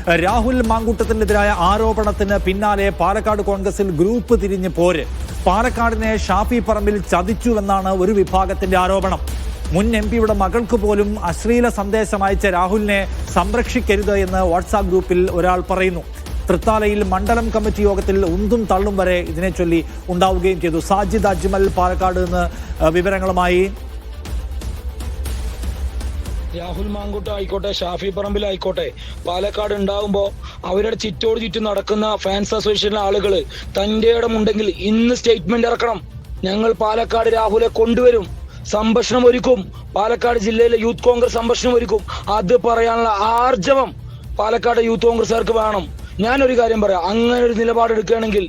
രാഹുൽ മാങ്കൂട്ടത്തിനെതിരായ ആരോപണത്തിന് പിന്നാലെ പാലക്കാട് കോൺഗ്രസിൽ ഗ്രൂപ്പ് തിരിഞ്ഞ് പോര്. പാലക്കാടിനെ ഷാഫി പറമ്പിൽ ചതിച്ചുവെന്നാണ് ഒരു വിഭാഗത്തിന്റെ ആരോപണം. മുൻ എംപിയുടെ മകൾക്ക് പോലും അശ്ലീല സന്ദേശം അയച്ച രാഹുലിനെ സംരക്ഷിക്കരുത് എന്ന് വാട്സാപ്പ് ഗ്രൂപ്പിൽ ഒരാൾ പറയുന്നു. തൃത്താലയിൽ മണ്ഡലം കമ്മിറ്റി യോഗത്തിൽ ഉന്തും തള്ളും വരെ ഇതിനെ ചൊല്ലി ഉണ്ടാവുകയും ചെയ്തു. സാജിദ് അജ്മൽ പാലക്കാട് നിന്ന് വിവരങ്ങളുമായി. രാഹുൽ മാങ്കൂട്ടം ആയിക്കോട്ടെ, ഷാഫി പറമ്പിലായിക്കോട്ടെ, പാലക്കാട് ഉണ്ടാകുമ്പോൾ അവരുടെ ചുറ്റോട് ചുറ്റും നടക്കുന്ന ഫാൻസ് അസോസിയേഷനിലെ ആളുകൾ തന്റെ ഇടമുണ്ടെങ്കിൽ ഇന്ന് സ്റ്റേറ്റ്മെന്റ് ഇറക്കണം. ഞങ്ങൾ പാലക്കാട് രാഹുലെ കൊണ്ടുവരും, സംഭാഷണം ഒരുക്കും, പാലക്കാട് ജില്ലയിലെ യൂത്ത് കോൺഗ്രസ് സംഭാഷണം ഒരുക്കും. അത് പറയാനുള്ള ആർജവം പാലക്കാട് യൂത്ത് കോൺഗ്രസ്സുകാർക്ക് വേണം. ഞാനൊരു കാര്യം പറയാം, അങ്ങനെ ഒരു നിലപാടെടുക്കുകയാണെങ്കിൽ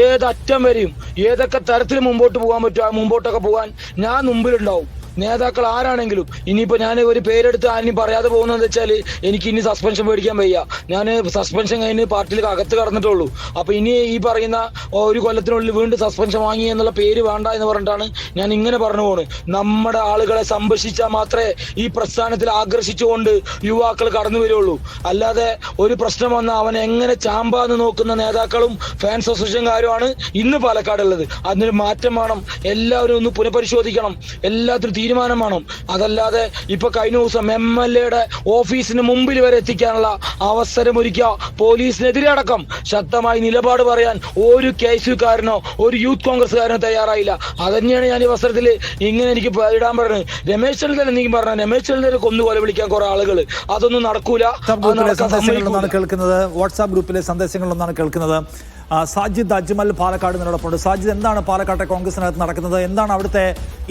ഏതറ്റം വരെയും ഏതൊക്കെ തരത്തിൽ മുമ്പോട്ട് പോകാൻ പറ്റുമോ മുമ്പോട്ടൊക്കെ പോകാൻ ഞാൻ മുമ്പിലുണ്ടാവും. നേതാക്കൾ ആരാണെങ്കിലും ഇനിയിപ്പോ ഞാൻ ഒരു പേരെടുത്ത് ആരും പറയാതെ പോകുന്നതെന്ന് വെച്ചാൽ എനിക്ക് ഇനി സസ്പെൻഷൻ മേടിക്കാൻ വയ്യ. ഞാൻ സസ്പെൻഷൻ കഴിഞ്ഞ് പാർട്ടിയിൽ അകത്ത് കടന്നിട്ടുള്ളൂ. അപ്പൊ ഇനി ഈ പറയുന്ന ഒരു കൊല്ലത്തിനുള്ളിൽ വീണ്ടും സസ്പെൻഷൻ വാങ്ങി എന്നുള്ള പേര് വേണ്ട എന്ന് പറഞ്ഞിട്ടാണ് ഞാൻ ഇങ്ങനെ പറഞ്ഞു പോകുന്നത്. നമ്മുടെ ആളുകളെ സംരക്ഷിച്ചാൽ മാത്രമേ ഈ പ്രസ്ഥാനത്തിൽ ആകർഷിച്ചുകൊണ്ട് യുവാക്കൾ കടന്നു വരുള്ളൂ. അല്ലാതെ ഒരു പ്രശ്നം വന്നാൽ അവനെ എങ്ങനെ ചാമ്പാന്ന് നോക്കുന്ന നേതാക്കളും ഫാൻസ് അസോസിയേഷൻകാരുമാണ് ഇന്ന് പാലക്കാടുള്ളത്. അതിനൊരു മാറ്റം വേണം. എല്ലാവരും ഒന്ന് പുനഃപരിശോധിക്കണം. എല്ലാത്തിനും തീരുമാനം വേണം. അതല്ലാതെ ഇപ്പൊ കഴിഞ്ഞ ദിവസം MLA ഓഫീസിന് മുമ്പിൽ വരെ എത്തിക്കാനുള്ള അവസരം ഒരുക്കുക. പോലീസിനെതിരെ അടക്കം ശക്തമായി നിലപാട് പറയാൻ ഒരു KSUക്കാരനോ ഒരു യൂത്ത് കോൺഗ്രസ്സുകാരനോ തയ്യാറായില്ല. അതന്നെയാണ് ഞാൻ ഈ അവസരത്തിൽ ഇങ്ങനെ എനിക്ക് ഇടാൻ പറഞ്ഞത്. രമേശ് ചെന്നിത്തല നീ പറഞ്ഞ രമേശ് ചെന്നിത്തല കൊന്നുപോലെ വിളിക്കാൻ കുറെ ആളുകൾ, അതൊന്നും നടക്കൂല. കേൾക്കുന്നത് വാട്സാപ്പ് ഗ്രൂപ്പിലെ സന്ദേശങ്ങളിലൊന്നാണ് കേൾക്കുന്നത്. സാജിദ് അജ്മൽ പാലക്കാട് നിന്നോടൊപ്പമുണ്ട്. സാജിദ്, എന്താണ് പാലക്കാട്ടെ കോൺഗ്രസിനകത്ത് നടക്കുന്നത്? എന്താണ് അവിടുത്തെ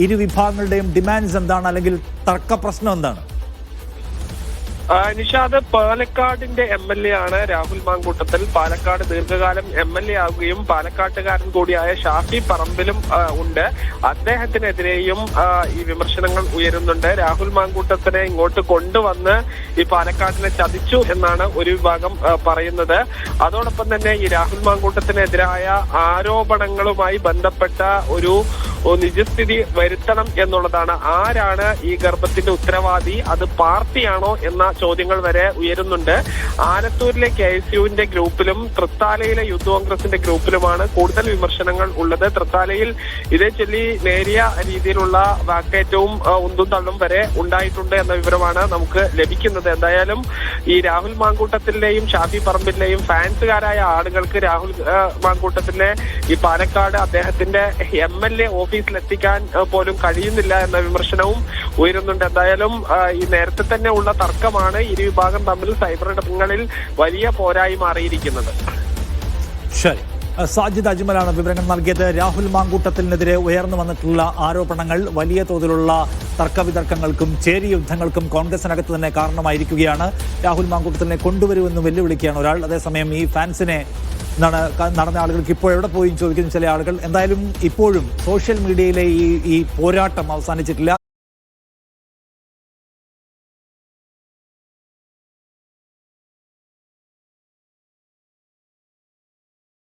ഇരു വിഭാഗങ്ങളുടെയും ഡിമാൻഡ്സ് എന്താണ്, അല്ലെങ്കിൽ തർക്ക പ്രശ്നം എന്താണ്? നിഷാദ്, പാലക്കാടിന്റെ MLA ആണ് രാഹുൽ മാങ്കൂട്ടത്തിൽ. പാലക്കാട് ദീർഘകാലം MLA ആവുകയും പാലക്കാട്ടുകാരൻ കൂടിയായ ഷാഫി പറമ്പിലും ഉണ്ട്. അദ്ദേഹത്തിനെതിരെയും ഈ വിമർശനങ്ങൾ ഉയരുന്നുണ്ട്. രാഹുൽ മാങ്കൂട്ടത്തിനെ ഇങ്ങോട്ട് കൊണ്ടുവന്ന് ഈ പാലക്കാടിനെ ചതിച്ചു എന്നാണ് ഒരു വിഭാഗം പറയുന്നത്. അതോടൊപ്പം തന്നെ ഈ രാഹുൽ മാങ്കൂട്ടത്തിനെതിരായ ആരോപണങ്ങളുമായി ബന്ധപ്പെട്ട ഒരു നിജസ്ഥിതി വരുത്തണം എന്നുള്ളതാണ്. ആരാണ് ഈ ഗർഭത്തിന്റെ ഉത്തരവാദി? അത് പാർട്ടിയാണോ എന്ന ചോദ്യങ്ങൾ വരെ ഉയരുന്നുണ്ട്. ആലത്തൂരിലെ KSUവിന്റെ ഗ്രൂപ്പിലും തൃത്താലയിലെ യൂത്ത് കോൺഗ്രസിന്റെ ഗ്രൂപ്പിലുമാണ് കൂടുതൽ വിമർശനങ്ങൾ ഉള്ളത്. തൃത്താലയിൽ ഇതേ ചൊല്ലി നേരിയ രീതിയിലുള്ള വാക്കേറ്റവും ഉന്തും തള്ളും വരെ ഉണ്ടായിട്ടുണ്ട് എന്ന വിവരമാണ് നമുക്ക് ലഭിക്കുന്നത്. എന്തായാലും ഈ രാഹുൽ മാങ്കൂട്ടത്തിന്റെയും ഷാഫി പറമ്പിന്റെയും ഫാൻസുകാരായ ആളുകൾക്ക് രാഹുൽ മാങ്കൂട്ടത്തിലെ ഈ പാലക്കാട് അദ്ദേഹത്തിന്റെ MLA ഓഫീസിലെത്തിക്കാൻ പോലും കഴിയുന്നില്ല എന്ന വിമർശനവും ഉയരുന്നുണ്ട്. എന്തായാലും ഈ നേരത്തെ തന്നെ ഉള്ള തർക്കമാണ് ഇരു വിഭാഗം തമ്മിൽ സൈബർ ഇടങ്ങളിൽ വലിയ പോരായി മാറിയിരിക്കുന്നത്. ശരി, സാജിദ് അജ്മലാണ് വിവരങ്ങൾ നൽകിയത്. രാഹുൽ മാങ്കൂട്ടത്തിനെതിരെ ഉയർന്നു വന്നിട്ടുള്ള ആരോപണങ്ങൾ വലിയ തോതിലുള്ള തർക്കവിതർക്കങ്ങൾക്കും ചേരിയുദ്ധങ്ങൾക്കും കോൺഗ്രസിനകത്ത് തന്നെ കാരണമായിരിക്കുകയാണ്. രാഹുൽ മാങ്കൂട്ടത്തിനെ കൊണ്ടുവരുമെന്ന് വെല്ലുവിളിക്കുകയാണ് ഒരാൾ. അതേസമയം ഈ ഫാൻസിനെ നടന്ന ആളുകൾക്ക് ഇപ്പോൾ എവിടെ പോയി ചോദിക്കുന്ന ചില ആളുകൾ. എന്തായാലും ഇപ്പോഴും സോഷ്യൽ മീഡിയയിലെ ഈ പോരാട്ടം അവസാനിച്ചിട്ടില്ല.